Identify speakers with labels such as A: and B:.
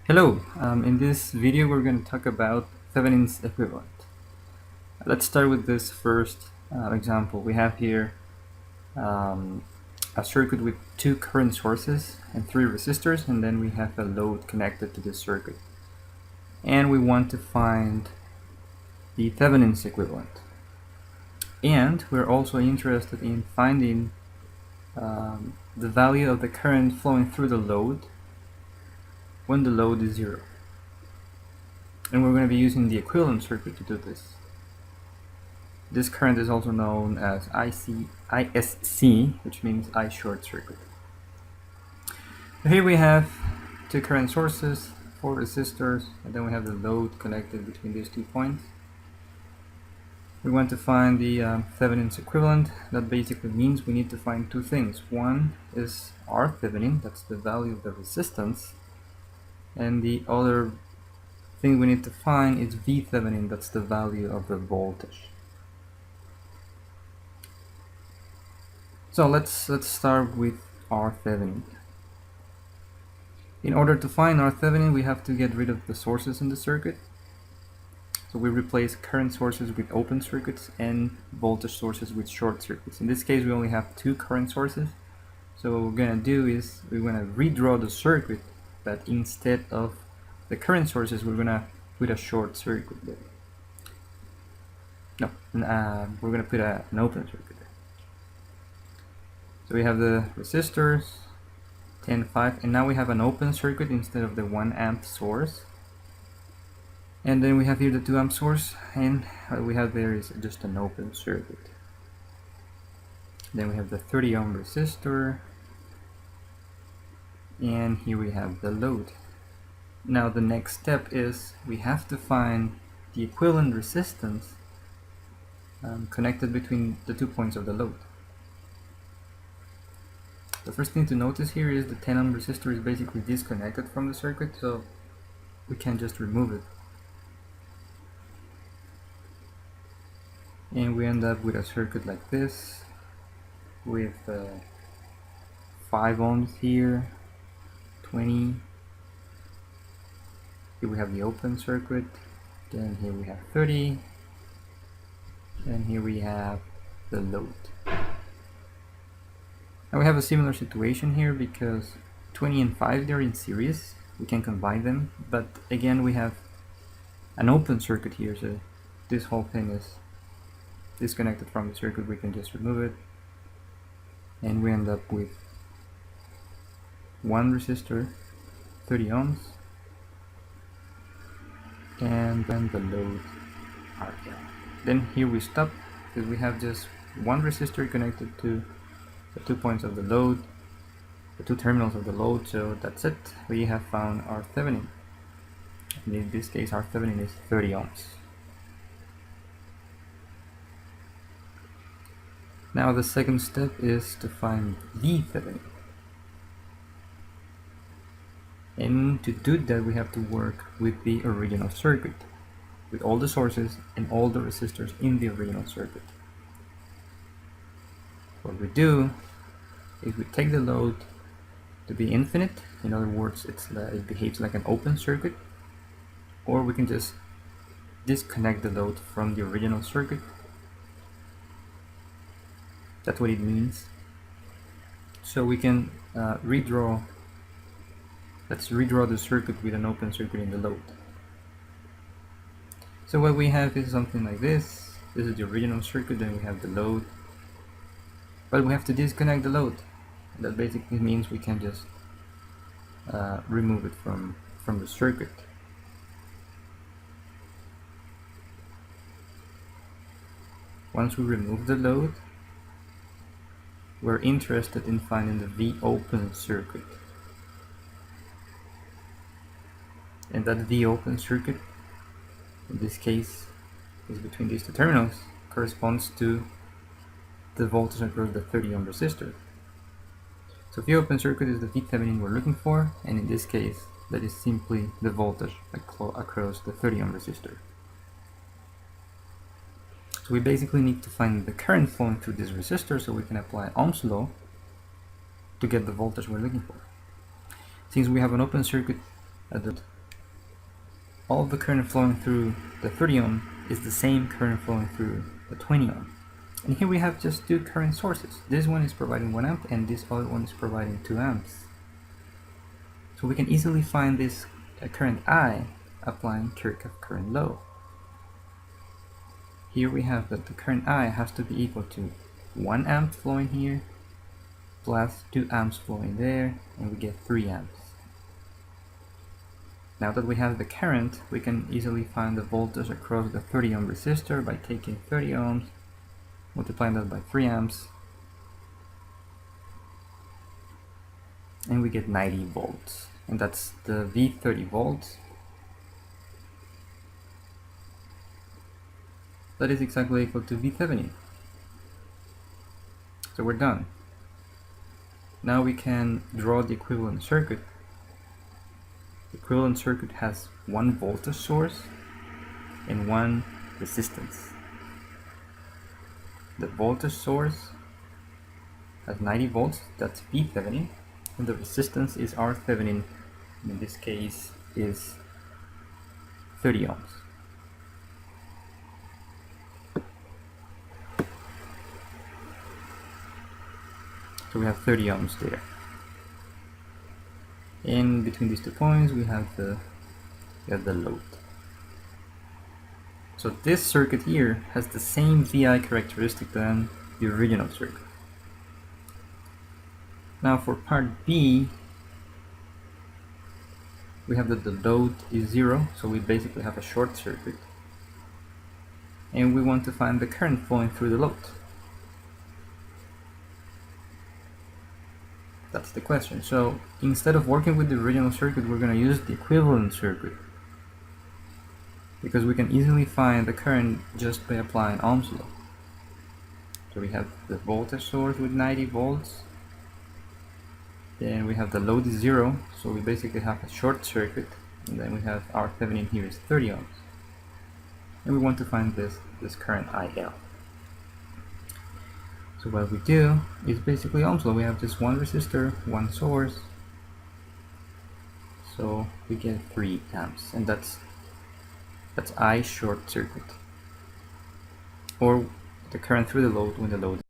A: Hello, in this video we're going to talk about Thevenin's equivalent. Let's start with this first example. We have here um, a circuit with two current sources and three resistors, and then we have a load connected to this circuit. And we want to find the Thevenin's equivalent. And we're also interested in finding the value of the current flowing through the load when the load is zero. And we're going to be using the equivalent circuit to do this. This current is also known as ISC, which means I short circuit. So here we have two current sources, four resistors, and then we have the load connected between these 2 points. We want to find the Thevenin's equivalent. That basically means we need to find two things. One is R Thevenin, that's the value of the resistance, and the other thing we need to find is V Thevenin, that's the value of the voltage. So let's start with R Thevenin. In order to find R Thevenin, we have to get rid of the sources in the circuit. So we replace current sources with open circuits and voltage sources with short circuits. In this case, we only have two current sources. So what we're going to do is we're going to redraw the circuit, but instead of the current sources, we're going to put a short circuit there. No, we're going to put an open circuit there. So we have the resistors, 10, 5, and now we have an open circuit instead of the 1 amp source. And then we have here the 2 amp source, and what we have there is just an open circuit. Then we have the 30 ohm resistor, and here we have the load. Now the next step is we have to find the equivalent resistance connected between the 2 points of the load. The first thing to notice here is the 10 ohm resistor is basically disconnected from the circuit, so we can just remove it. And we end up with a circuit like this with 5 ohms here, 20. Here we have the open circuit, then here we have 30, and here we have the load. Now we have a similar situation here because 20 and 5, they're in series. We can combine them, but again we have an open circuit here, so this whole thing is disconnected from the circuit. We can just remove it, and we end up with one resistor, 30 ohms, and then the load R. Then here we stop because we have just one resistor connected to the 2 points of the load, the 2 terminals of the load. So that's it, we have found R Thevenin. In this case, R Thevenin is 30 ohms. Now the second step is to find V Thevenin. And to do that, we have to work with the original circuit, with all the sources and all the resistors in the original circuit. What we do is we take the load to be infinite. In other words, it behaves like an open circuit, or we can just disconnect the load from the original circuit. That's what it means. So we can let's redraw the circuit with an open circuit in the load. So what we have is something like this. This is the original circuit, then we have the load, but we have to disconnect the load. That basically means we can just remove it from the circuit. Once we remove the load, we're interested in finding the V open circuit. And that V open circuit, in this case, is between these 2 terminals, corresponds to the voltage across the 30 ohm resistor. So V open circuit is the V Thevenin we're looking for, and in this case, that is simply the voltage across the 30 ohm resistor. So we basically need to find the current flowing through this resistor so we can apply Ohm's law to get the voltage we're looking for. Since we have an open circuit, all of the current flowing through the 30 ohm is the same current flowing through the 20 ohm. And here we have just two current sources. This one is providing 1 amp and this other one is providing 2 amps. So we can easily find this current I applying Kirchhoff current law. Here we have that the current I has to be equal to 1 amp flowing here plus 2 amps flowing there, and we get 3 amps. Now that we have the current, we can easily find the voltage across the 30 ohm resistor by taking 30 ohms, multiplying that by 3 amps, and we get 90 volts. And that's the V30 volts. That is exactly equal to V70. So we're done. Now we can draw the equivalent circuit. The equivalent circuit has one voltage source and one resistance. The voltage source has 90 volts, that's V70, and the resistance is R-Thevenin, in this case is 30 ohms. So we have 30 ohms there. In between these 2 points we have the load. So this circuit here has the same VI characteristic than the original circuit. Now for part B, we have that the load is 0, so we basically have a short circuit. And we want to find the current flowing through the load. That's the question. So instead of working with the original circuit, we're going to use the equivalent circuit, because we can easily find the current just by applying Ohm's law. So we have the voltage source with 90 volts, then we have the load is 0, so we basically have a short circuit, and then we have our Thevenin here is 30 ohms, and we want to find this current IL. So what we do is basically Ohm's law. We have just one resistor, one source, so we get 3 amps, and that's I short circuit, or the current through the load when the load